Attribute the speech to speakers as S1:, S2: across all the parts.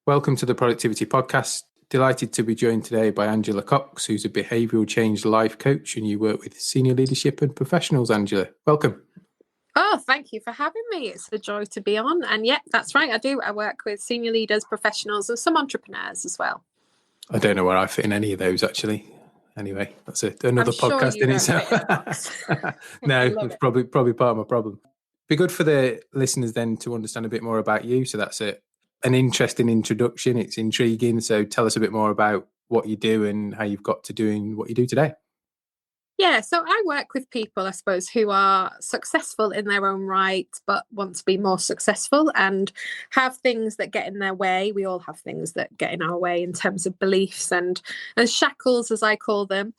S1: Welcome to the Productivity Podcast. Delighted to be joined today by Angela Cox, who's a behavioural change life coach, and you work with senior leadership and professionals. Angela, welcome.
S2: Oh, thank you for having me. It's a joy to be on. And yeah, that's right. I do. I work with senior leaders, professionals, and some entrepreneurs as well.
S1: I don't know where I fit in any of those, actually. Anyway, that's another podcast in itself. No, it's probably part of my problem. Be good for the listeners then to understand a bit more about you. So that's an interesting introduction. It's intriguing. So tell us a bit more about what you do and how you've got to doing what you do today.
S2: Yeah, so I work with people, I suppose, who are successful in their own right, but want to be more successful and have things that get in their way. We all have things that get in our way in terms of beliefs and shackles, as I call them.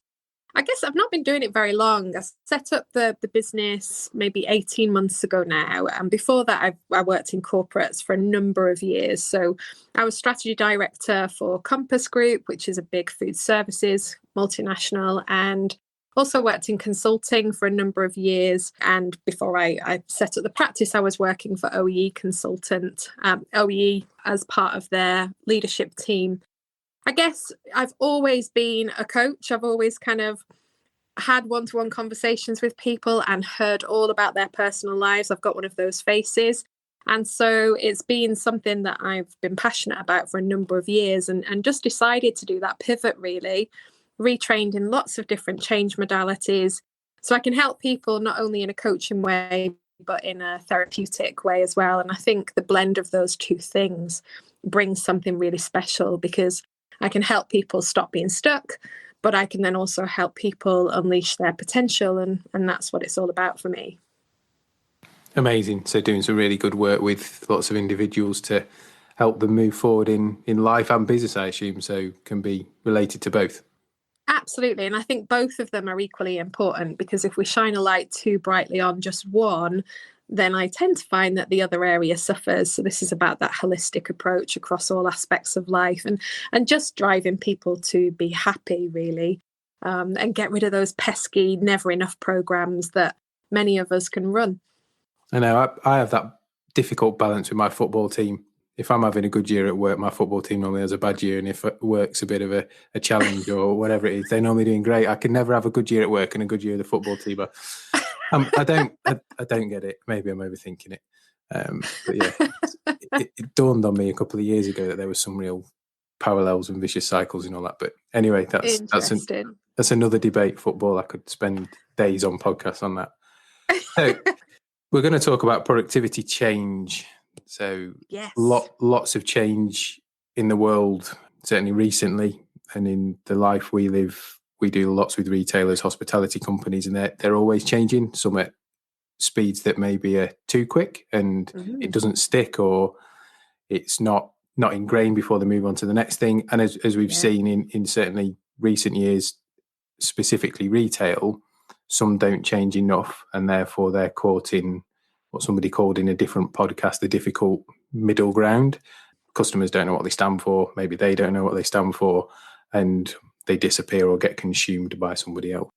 S2: I guess I've not been doing it very long. I set up the business maybe 18 months ago now. And before that, I worked in corporates for a number of years. So I was strategy director for Compass Group, which is a big food services multinational, and also worked in consulting for a number of years. And before I set up the practice, I was working for OEE Consultant, OEE as part of their leadership team. I guess I've always been a coach. I've always kind of had one-to-one conversations with people and heard all about their personal lives. I've got one of those faces. And so it's been something that I've been passionate about for a number of years and just decided to do that pivot, really. Retrained in lots of different change modalities. So I can help people not only in a coaching way, but in a therapeutic way as well. And I think the blend of those two things brings something really special because I can help people stop being stuck, but I can then also help people unleash their potential. And that's what it's all about for me.
S1: Amazing. So doing some really good work with lots of individuals to help them move forward in life and business, I assume, so can be related to both.
S2: Absolutely. And I think both of them are equally important because if we shine a light too brightly on just one, then I tend to find that the other area suffers. So this is about that holistic approach across all aspects of life and just driving people to be happy, really, and get rid of those pesky, never enough programs that many of us can run.
S1: I know I have that difficult balance with my football team. If I'm having a good year at work, my football team normally has a bad year. And if work's a bit of a challenge or whatever it is, they're normally doing great. I can never have a good year at work and a good year at the football team. But I don't get it. Maybe I'm overthinking it. But yeah, it dawned on me a couple of years ago that there was some real parallels and vicious cycles and all that. But anyway, that's another debate. Football, I could spend days on podcasts on that. So we're going to talk about productivity change. So
S2: yes.
S1: Lots of change in the world, certainly recently, and in the life we live. We do lots with retailers, hospitality companies, and they're always changing, some at speeds that maybe are too quick and it doesn't stick or it's not ingrained before they move on to the next thing. And as we've seen in certainly recent years, specifically retail, some don't change enough and therefore they're caught in what somebody called in a different podcast, the difficult middle ground. Customers don't know what they stand for. Maybe they don't know what they stand for. And they disappear or get consumed by somebody else.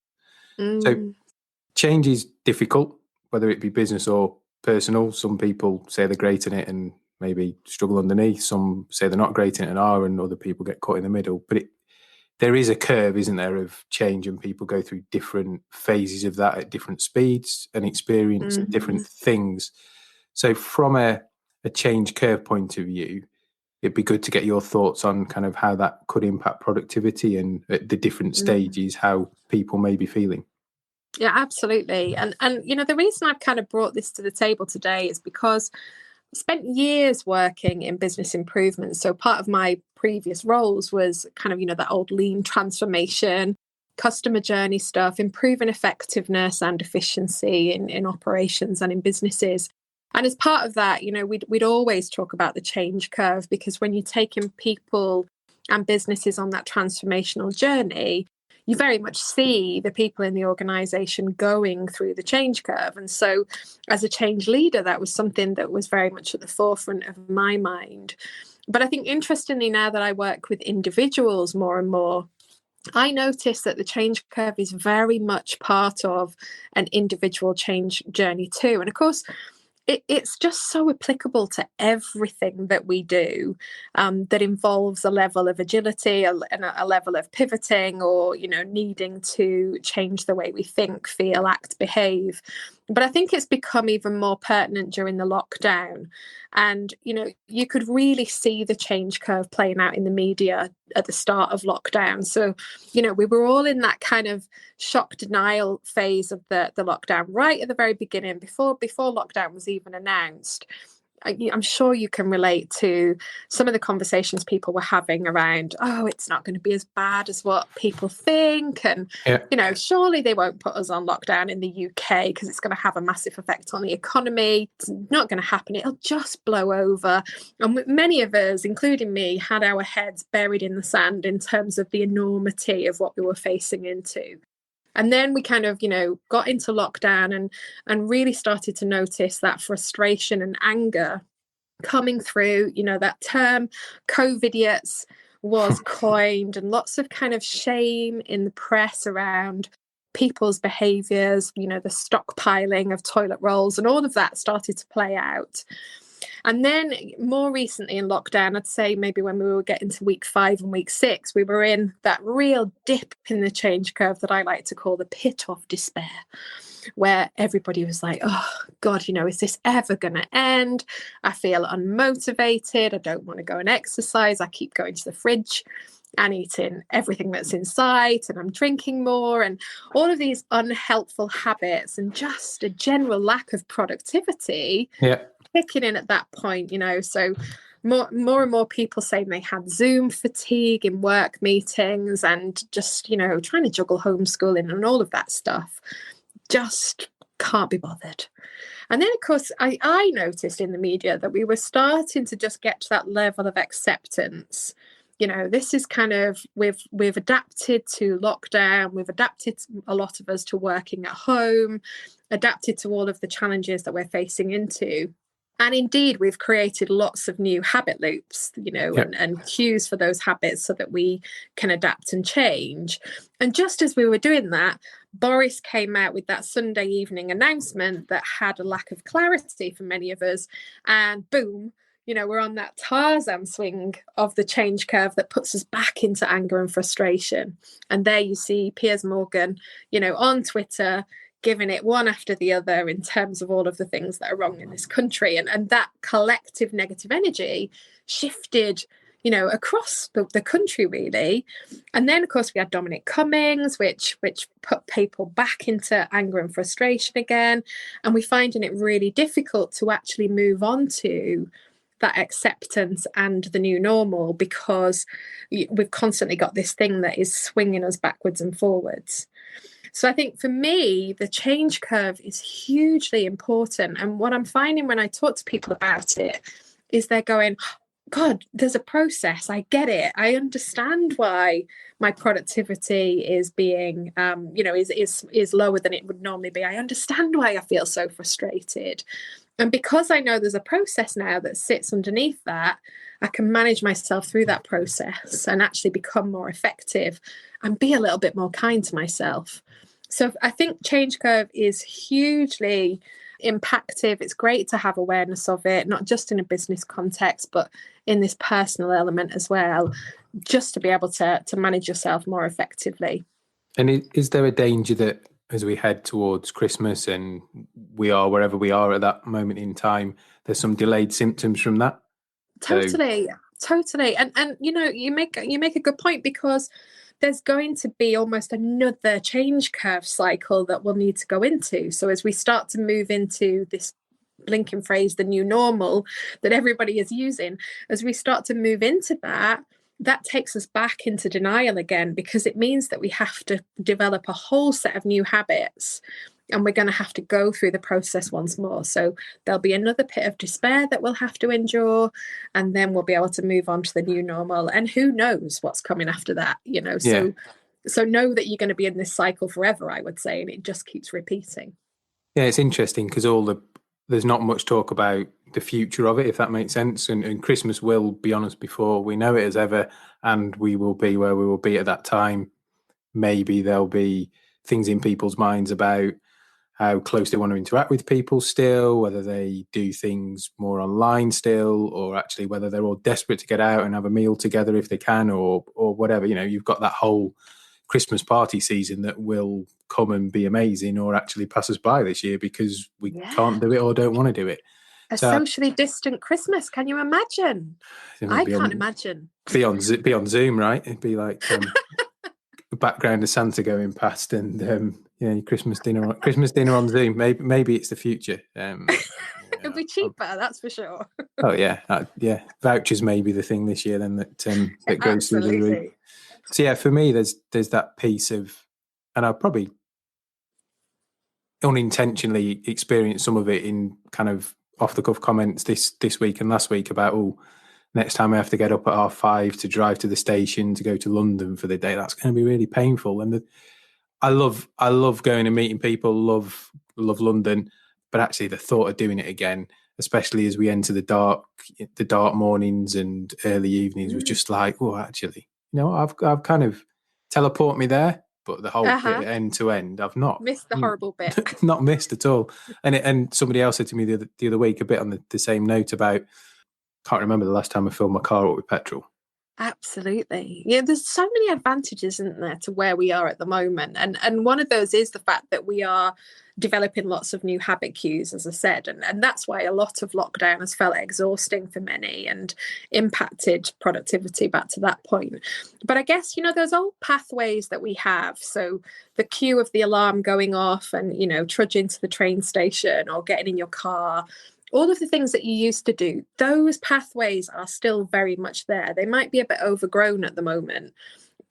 S1: So change is difficult, whether it be business or personal. Some people say they're great in it and maybe struggle underneath. Some say they're not great in it and are, and other people get caught in the middle. But there is a curve, isn't there, of change, and people go through different phases of that at different speeds and experience different things. So from a change curve point of view, it'd be good to get your thoughts on kind of how that could impact productivity and at the different stages, how people may be feeling.
S2: Yeah, absolutely. And you know, the reason I've kind of brought this to the table today is because I spent years working in business improvement. So part of my previous roles was kind of, you know, that old lean transformation, customer journey stuff, improving effectiveness and efficiency in operations and in businesses. And as part of that, you know, we'd always talk about the change curve, because when you're taking people and businesses on that transformational journey, you very much see the people in the organization going through the change curve. And so as a change leader, that was something that was very much at the forefront of my mind. But I think interestingly, now that I work with individuals more and more, I notice that the change curve is very much part of an individual change journey too. And of course, it's just so applicable to everything that we do, that involves a level of agility and a level of pivoting, or needing to change the way we think, feel, act, behave. But I think it's become even more pertinent during the lockdown. And you could really see the change curve playing out in the media at the start of lockdown. So we were all in that kind of shock denial phase of the lockdown right at the very beginning, before lockdown was even announced. I'm sure you can relate to some of the conversations people were having around, oh, it's not going to be as bad as what people think. And, surely they won't put us on lockdown in the UK because it's going to have a massive effect on the economy. It's not going to happen. It'll just blow over. And many of us, including me, had our heads buried in the sand in terms of the enormity of what we were facing into. And then we kind of, got into lockdown and really started to notice that frustration and anger coming through. That term COVIDiots was coined, and lots of kind of shame in the press around people's behaviours, the stockpiling of toilet rolls, and all of that started to play out. And then more recently in lockdown, I'd say maybe when we were getting to week 5 and week 6, we were in that real dip in the change curve that I like to call the pit of despair, where everybody was like, oh God, is this ever going to end? I feel unmotivated. I don't want to go and exercise. I keep going to the fridge and eating everything that's in sight, and I'm drinking more, and all of these unhelpful habits, and just a general lack of productivity. Kicking in at that point, so more and more people saying they had Zoom fatigue in work meetings, and just trying to juggle homeschooling and all of that stuff, just can't be bothered. And then of course I noticed in the media that we were starting to just get to that level of acceptance. This is kind of, we've adapted to lockdown, we've adapted, a lot of us, to working at home, adapted to all of the challenges that we're facing into. And indeed, we've created lots of new habit loops, and cues for those habits so that we can adapt and change. And just as we were doing that, Boris came out with that Sunday evening announcement that had a lack of clarity for many of us. And boom, we're on that Tarzan swing of the change curve that puts us back into anger and frustration. And there you see Piers Morgan, on Twitter, giving it one after the other in terms of all of the things that are wrong in this country. And that collective negative energy shifted, across the country, really. And then, of course, we had Dominic Cummings, which put people back into anger and frustration again. And we're finding it really difficult to actually move on to that acceptance and the new normal, because we've constantly got this thing that is swinging us backwards and forwards. So I think for me, the change curve is hugely important. And what I'm finding when I talk to people about it is they're going, God, there's a process. I get it. I understand why my productivity is being, is lower than it would normally be. I understand why I feel so frustrated. And because I know there's a process now that sits underneath that, I can manage myself through that process and actually become more effective and be a little bit more kind to myself. So I think change curve is hugely impactful. It's great to have awareness of it, not just in a business context, but in this personal element as well, just to be able to manage yourself more effectively.
S1: And is there a danger that as we head towards Christmas and we are wherever we are at that moment in time, there's some delayed symptoms from that?
S2: Totally. And you make a good point, because there's going to be almost another change curve cycle that we'll need to go into. So as we start to move into this blinking phrase, the new normal that everybody is using, as we start to move into that takes us back into denial again, because it means that we have to develop a whole set of new habits, and we're going to have to go through the process once more. So there'll be another pit of despair that we'll have to endure, and then we'll be able to move on to the new normal. And who knows what's coming after that, So know that you're going to be in this cycle forever, I would say, and it just keeps repeating.
S1: Yeah, it's interesting because there's not much talk about the future of it, if that makes sense. And Christmas will be on us before we know it as ever, and we will be where we will be at that time. Maybe there'll be things in people's minds about how close they want to interact with people still, whether they do things more online still, or actually whether they're all desperate to get out and have a meal together if they can, or whatever. You know, you've got that whole Christmas party season that will come and be amazing, or actually pass us by this year because we can't do it or don't want to do it.
S2: A socially distant Christmas. Can you imagine? I can't imagine.
S1: Be on Zoom, right? It'd be like the background of Santa going past, and Christmas dinner on Zoom. Maybe it's the future.
S2: It'll be cheaper, that's for sure.
S1: Oh yeah, vouchers may be the thing this year then that goes through the roof. So yeah, for me, there's that piece of, and I've probably unintentionally experienced some of it in kind of off the cuff comments this week and last week about, next time I have to get up at 5:30 to drive to the station to go to London for the day, that's going to be really painful. And I love going and meeting people, love London, but actually the thought of doing it again, especially as we enter the dark mornings and early evenings, was just like, actually, I've kind of teleport me there, but the whole bit end to end, I've not
S2: missed the horrible bit.
S1: Not missed at all. And somebody else said to me the other week, a bit on the same note, about, can't remember the last time I filled my car up with petrol.
S2: Absolutely. Yeah, there's so many advantages, isn't there, to where we are at the moment. And one of those is the fact that we are developing lots of new habit cues, as I said. And that's why a lot of lockdown has felt exhausting for many and impacted productivity back to that point. But I guess, those old pathways that we have, so the cue of the alarm going off and, trudging to the train station or getting in your car, all of the things that you used to do, those pathways are still very much there. They might be a bit overgrown at the moment,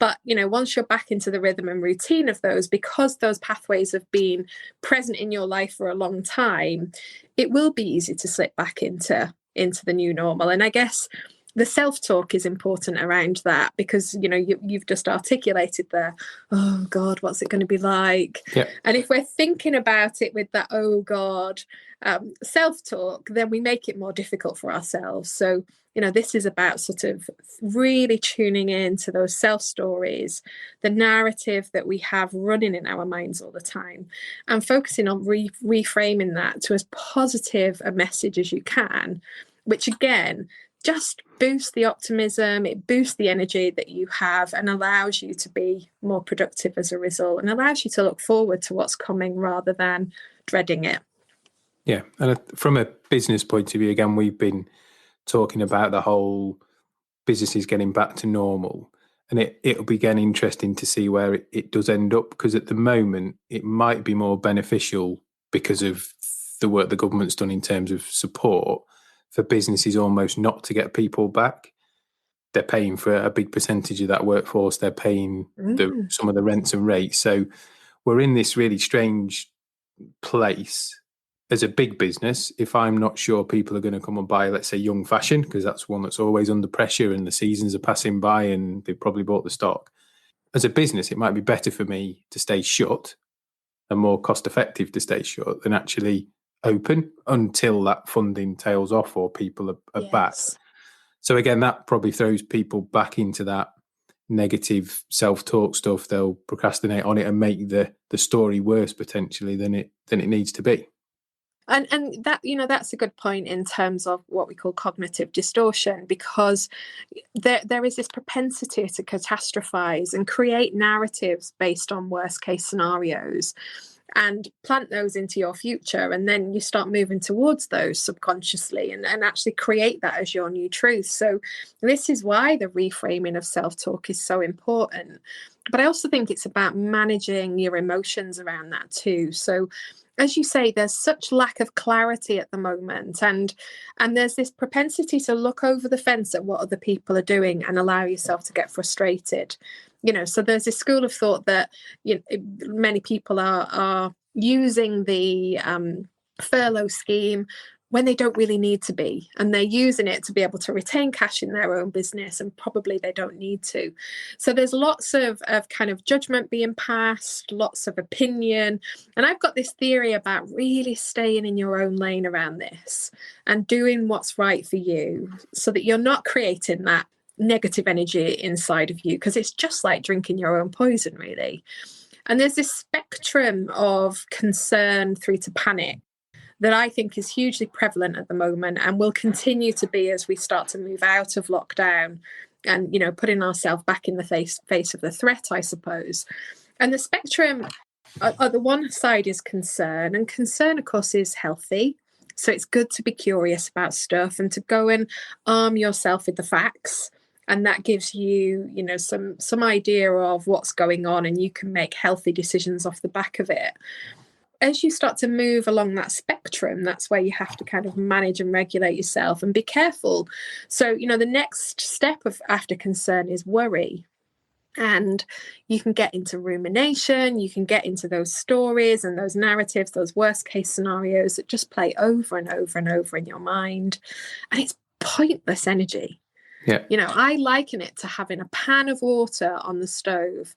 S2: but, once you're back into the rhythm and routine of those, because those pathways have been present in your life for a long time, it will be easy to slip back into the new normal. And I guess the self-talk is important around that, because, you've just articulated there, oh God, what's it going to be like?
S1: Yeah.
S2: And if we're thinking about it with that, oh God, self-talk, then we make it more difficult for ourselves. So, this is about sort of really tuning in to those self-stories, the narrative that we have running in our minds all the time, and focusing on reframing that to as positive a message as you can, which again, just boosts the optimism, it boosts the energy that you have, and allows you to be more productive as a result, and allows you to look forward to what's coming rather than dreading it.
S1: Yeah, and from a business point of view, again, we've been talking about the whole businesses getting back to normal, and it'll be again interesting to see where it does end up, because at the moment it might be more beneficial because of the work the government's done in terms of support for businesses almost not to get people back. They're paying for a big percentage of that workforce. They're paying some of the rents and rates. So we're in this really strange place as a big business. If I'm not sure people are going to come and buy, let's say, young fashion, because that's one that's always under pressure and the seasons are passing by and they've probably bought the stock. As a business, it might be better for me to stay shut and more cost effective to stay shut than actually open until that funding tails off or people are back. So again, that probably throws people back into that negative self-talk stuff. They'll procrastinate on it and make the story worse potentially than it needs to be.
S2: And that, that's a good point in terms of what we call cognitive distortion, because there is this propensity to catastrophize and create narratives based on worst case scenarios and plant those into your future. And then you start moving towards those subconsciously and actually create that as your new truth. So this is why the reframing of self-talk is so important. But I also think it's about managing your emotions around that too. So as you say, there's such lack of clarity at the moment, and there's this propensity to look over the fence at what other people are doing and allow yourself to get frustrated. So there's this school of thought that many people are using the furlough scheme when they don't really need to be, and they're using it to be able to retain cash in their own business, and probably they don't need to. So there's lots of kind of judgment being passed, lots of opinion. And I've got this theory about really staying in your own lane around this and doing what's right for you, so that you're not creating that negative energy inside of you, because it's just like drinking your own poison, really. And there's this spectrum of concern through to panic that I think is hugely prevalent at the moment and will continue to be as we start to move out of lockdown and, putting ourselves back in the face of the threat, I suppose. And the spectrum, the one side is concern, and concern, of course, is healthy. So it's good to be curious about stuff and to go and arm yourself with the facts. And that gives you, some idea of what's going on, and you can make healthy decisions off the back of it. As you start to move along that spectrum, that's where you have to kind of manage and regulate yourself and be careful. So, the next step after concern is worry. And you can get into rumination, you can get into those stories and those narratives, those worst case scenarios that just play over and over and over in your mind. And it's pointless energy.
S1: Yeah.
S2: I liken it to having a pan of water on the stove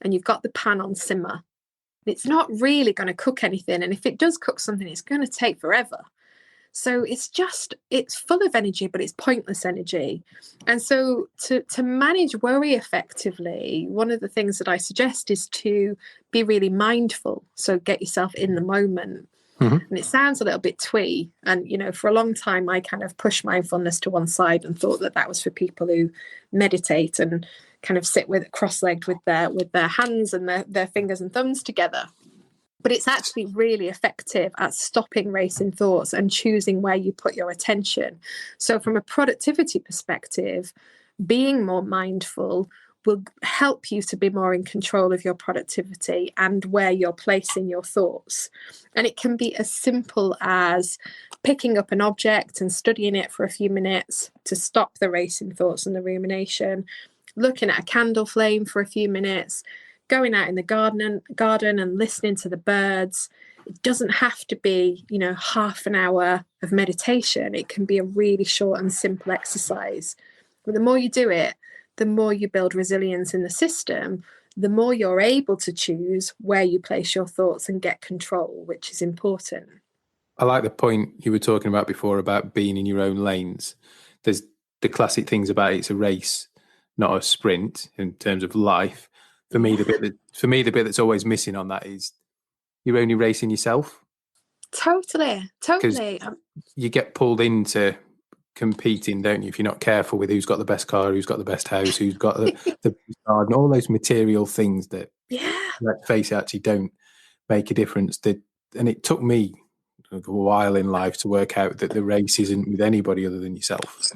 S2: and you've got the pan on simmer. It's not really going to cook anything. And if it does cook something, it's going to take forever. So it's full of energy, but it's pointless energy. And so to manage worry effectively, one of the things that I suggest is to be really mindful. So get yourself in the moment. Mm-hmm. And it sounds a little bit twee. And, for a long time, I kind of pushed mindfulness to one side and thought that was for people who meditate and kind of sit with cross-legged with their hands and their fingers and thumbs together. But it's actually really effective at stopping racing thoughts and choosing where you put your attention. So from a productivity perspective, being more mindful will help you to be more in control of your productivity and where you're placing your thoughts. And it can be as simple as picking up an object and studying it for a few minutes to stop the racing thoughts and the rumination, looking at a candle flame for a few minutes, going out in the garden and listening to the birds. It doesn't have to be, half an hour of meditation. It can be a really short and simple exercise. But the more you do it, the more you build resilience in the system, the more you're able to choose where you place your thoughts and get control, which is important.
S1: I like the point you were talking about before about being in your own lanes. There's the classic things about it's a race, not a sprint in terms of life. For me, the bit that's always missing on that is you're only racing yourself.
S2: Totally.
S1: You get pulled into competing, don't you? If you're not careful with who's got the best car, who's got the best house, who's got the best garden, all those material things that, let's face it, actually don't make a difference. And it took me a while in life to work out that the race isn't with anybody other than yourself.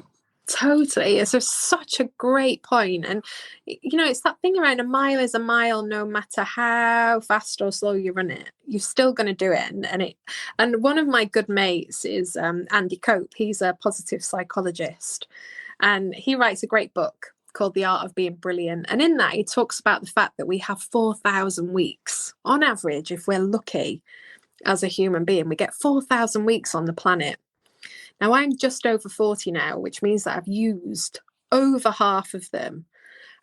S2: Totally. It's such a great point. And, it's that thing around a mile is a mile, no matter how fast or slow you run it, you're still going to do it. And one of my good mates is Andy Cope. He's a positive psychologist and he writes a great book called The Art of Being Brilliant. And in that, he talks about the fact that we have 4,000 weeks on average. If we're lucky as a human being, we get 4,000 weeks on the planet. Now, I'm just over 40 now, which means that I've used over half of them.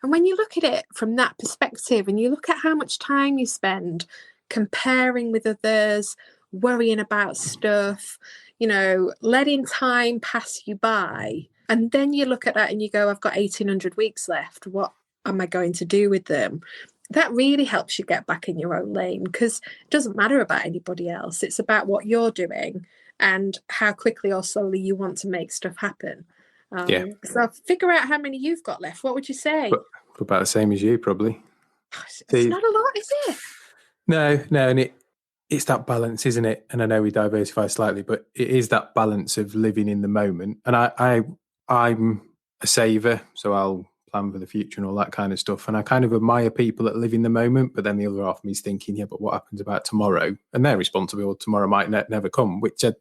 S2: And when you look at it from that perspective and you look at how much time you spend comparing with others, worrying about stuff, letting time pass you by, and then you look at that and you go, I've got 1,800 weeks left. What am I going to do with them? That really helps you get back in your own lane because it doesn't matter about anybody else. It's about what you're doing and how quickly or slowly you want to make stuff happen. So figure out how many you've got left. What would you say?
S1: About the same as you, probably.
S2: It's not a lot, is it?
S1: No, and it's that balance, isn't it? And I know we diversify slightly, but it is that balance of living in the moment. And I'm a saver, so I'll plan for the future and all that kind of stuff. And I kind of admire people that live in the moment, but then the other half of me is thinking, but what happens about tomorrow? And they're responsible. Tomorrow might never come, which I've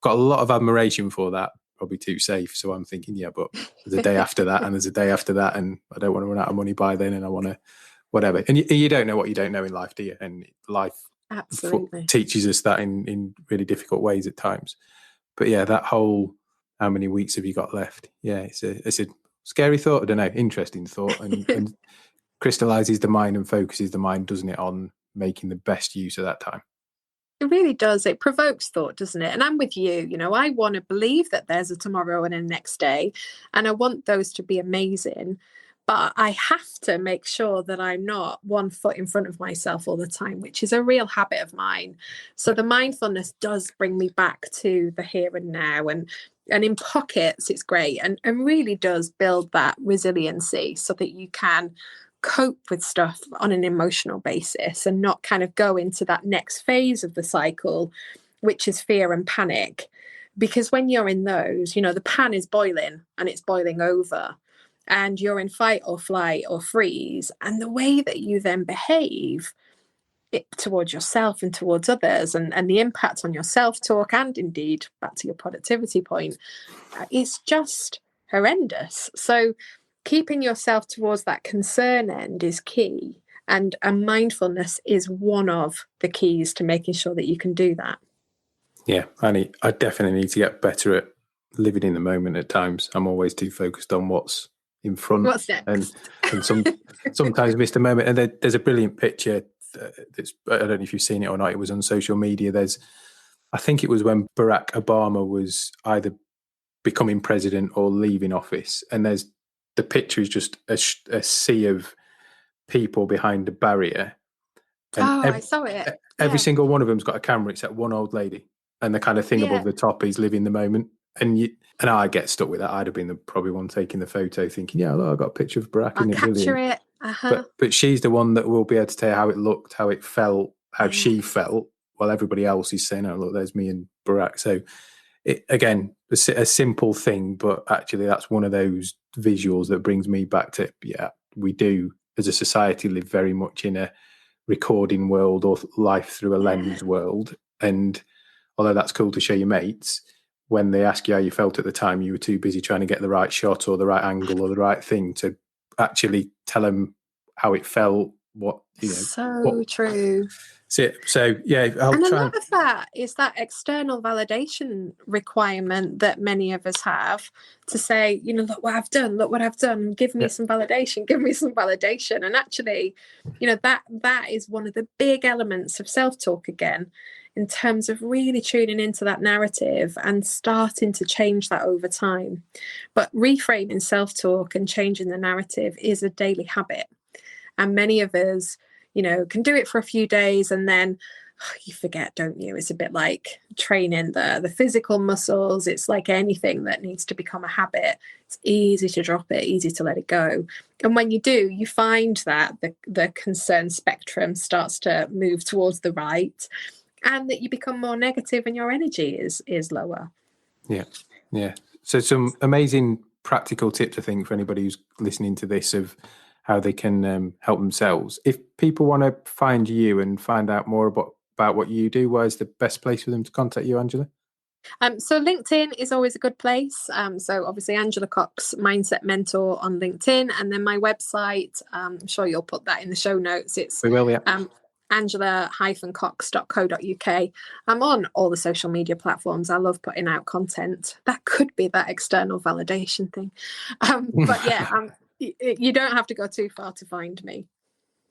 S1: got a lot of admiration for that. Probably too safe. So I'm thinking, but there's a day after that and there's a day after that. And I don't want to run out of money by then and I want to whatever. And you don't know what you don't know in life, do you? And life
S2: absolutely
S1: teaches us that in really difficult ways at times. But that whole, how many weeks have you got left? It's a scary thought. I don't know. Interesting thought and crystallizes the mind and focuses the mind, doesn't it, on making the best use of that time.
S2: It really does. It provokes thought, doesn't it? And I'm with you. I want to believe that there's a tomorrow and a next day, and I want those to be amazing. But I have to make sure that I'm not one foot in front of myself all the time, which is a real habit of mine. So the mindfulness does bring me back to the here and now, and in pockets it's great, and really does build that resiliency so that you can cope with stuff on an emotional basis and not kind of go into that next phase of the cycle, which is fear and panic. Because when you're in those, you know, the pan is boiling and it's boiling over, and you're in fight or flight or freeze, and the way that you then behave towards yourself and towards others, and the impact on your self-talk, and indeed back to your productivity point, it's just horrendous. So keeping yourself towards that concern end is key, and mindfulness is one of the keys to making sure that you can do that.
S1: Yeah, I definitely need to get better at living in the moment at times. I'm always too focused on what's in front.
S2: What's next?
S1: And sometimes miss the moment. And there's a brilliant picture that's, I don't know if you've seen it or not, it was on social media. I think it was when Barack Obama was either becoming president or leaving office. And the picture is just a sea of people behind a barrier. And
S2: I saw it.
S1: Every single one of them's got a camera except one old lady. And the kind of thing above the top is living the moment. And I get stuck with that. I'd have been the probably one taking the photo thinking, yeah, look, I've got a picture of Barack.
S2: I'll capture it. Uh-huh.
S1: But she's the one that will be able to tell you how it looked, how it felt, how she felt, while everybody else is saying, oh, look, there's me and Barack. So, again, a simple thing, but actually that's one of those visuals that brings me back to, yeah, we do, as a society, live very much in a recording world or life through a lens world. And although that's cool to show your mates, when they ask you how you felt at the time, you were too busy trying to get the right shot or the right angle or the right thing to actually tell them how it felt.
S2: True.
S1: So yeah,
S2: a lot of that is that external validation requirement that many of us have to say, you know, look what I've done, give me some validation. And actually, you know, that is one of the big elements of self-talk again, in terms of really tuning into that narrative and starting to change that over time. But reframing self-talk and changing the narrative is a daily habit. And many of us, you know, can do it for a few days and then you forget, don't you? It's a bit like training the physical muscles. It's like anything that needs to become a habit. It's easy to drop it, easy to let it go. And when you do, you find that the concern spectrum starts to move towards the right, and that you become more negative and your energy is lower.
S1: Yeah. So some amazing practical tips, I think, for anybody who's listening to this, of how they can help themselves. If people want to find you and find out more about what you do, where's the best place for them to contact you, Angela?
S2: So LinkedIn is always a good place. So obviously Angela Cox, Mindset Mentor on LinkedIn, and then my website. I'm sure you'll put that in the show notes.
S1: We will, yeah.
S2: Angela-cox.co.uk. I'm on all the social media platforms. I love putting out content. That could be that external validation thing. But yeah, you don't have to go too far to find me.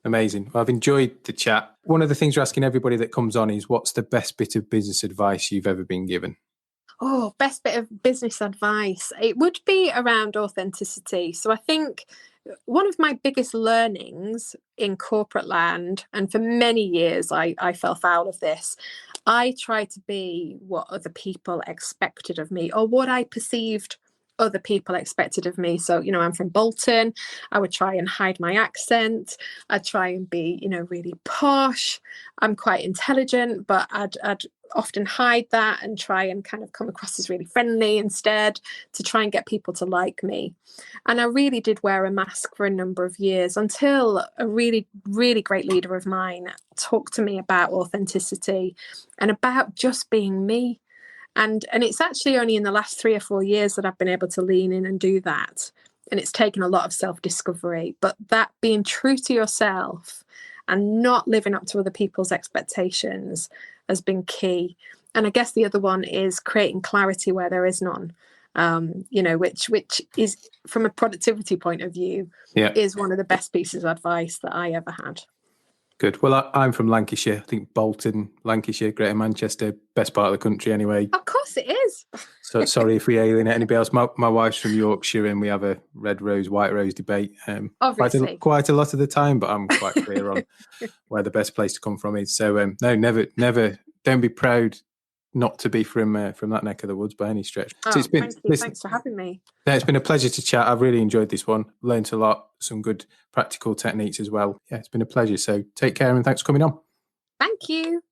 S1: Amazing. Well, I've enjoyed the chat. One of the things we're asking everybody that comes on is, what's the best bit of business advice you've ever been given?
S2: Oh, best bit of business advice. It would be around authenticity. So I think one of my biggest learnings in corporate land, and for many years I fell foul of this, I tried to be what other people expected of me, or what I perceived other people expected of me. So, you know, I'm from Bolton. I would try and hide my accent. I'd try and be, you know, really posh. I'm quite intelligent, but I'd often hide that and try and kind of come across as really friendly instead, to try and get people to like me. And I really did wear a mask for a number of years, until a really, really great leader of mine talked to me about authenticity and about just being me. And it's actually only in the last 3 or 4 years that I've been able to lean in and do that. And it's taken a lot of self-discovery, but that being true to yourself and not living up to other people's expectations has been key. And I guess the other one is creating clarity where there is none, you know, which is, from a productivity point of view, is one of the best pieces of advice that I ever had.
S1: Good. Well, I'm from Lancashire. I think Bolton, Lancashire, Greater Manchester, best part of the country anyway.
S2: Of course it is.
S1: So sorry if we alienate anybody else. My wife's from Yorkshire and we have a red rose, white rose debate
S2: Obviously.
S1: quite a lot of the time, but I'm quite clear on where the best place to come from is. So no, never, don't be proud not to be from that neck of the woods by any stretch.
S2: Oh,
S1: So
S2: thank you. Thanks for having me.
S1: It's been a pleasure to chat. I've really enjoyed this one. Learned a lot, some good practical techniques as well. Yeah, it's been a pleasure. So take care and thanks for coming on.
S2: Thank you.